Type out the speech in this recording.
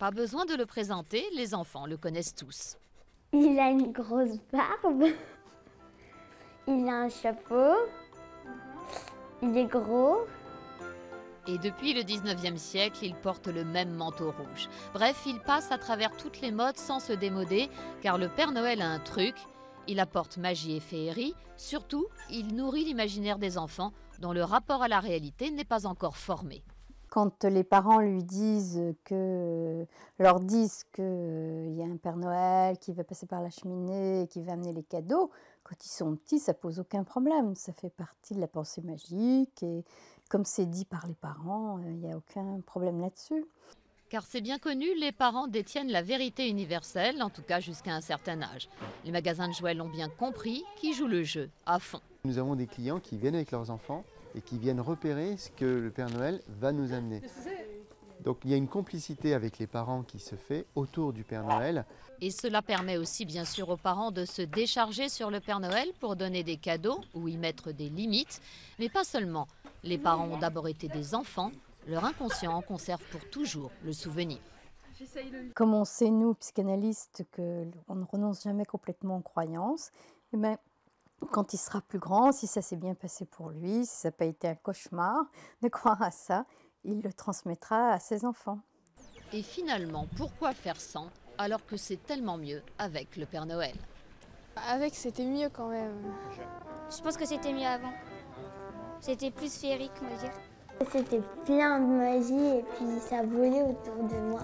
Pas besoin de le présenter, les enfants le connaissent tous. Il a une grosse barbe. Il a un chapeau. Il est gros. Et depuis le 19e siècle, il porte le même manteau rouge. Bref, il passe à travers toutes les modes sans se démoder, car le Père Noël a un truc. Il apporte magie et féerie. Surtout, il nourrit l'imaginaire des enfants, dont le rapport à la réalité n'est pas encore formé. Quand les parents leur disent qu'il y a un Père Noël qui va passer par la cheminée et qui va amener les cadeaux, quand ils sont petits, ça pose aucun problème. Ça fait partie de la pensée magique et comme c'est dit par les parents, il n'y a aucun problème là-dessus. Car c'est bien connu, les parents détiennent la vérité universelle, en tout cas jusqu'à un certain âge. Les magasins de jouets l'ont bien compris, qui jouent le jeu à fond. Nous avons des clients qui viennent avec leurs enfants et qui viennent repérer ce que le Père Noël va nous amener. Donc il y a une complicité avec les parents qui se fait autour du Père Noël. Et cela permet aussi bien sûr aux parents de se décharger sur le Père Noël pour donner des cadeaux ou y mettre des limites. Mais pas seulement. Les parents ont d'abord été des enfants. Leur inconscient en conserve pour toujours le souvenir. Comme on sait, nous, psychanalystes, qu'on ne renonce jamais complètement aux croyances, eh bien, quand il sera plus grand, si ça s'est bien passé pour lui, si ça n'a pas été un cauchemar de croire à ça, il le transmettra à ses enfants. Et finalement, pourquoi faire sans alors que c'est tellement mieux avec le Père Noël? Avec, c'était mieux quand même. Je pense que c'était mieux avant. C'était plus féerique, on va dire. C'était plein de magie et puis ça volait autour de moi.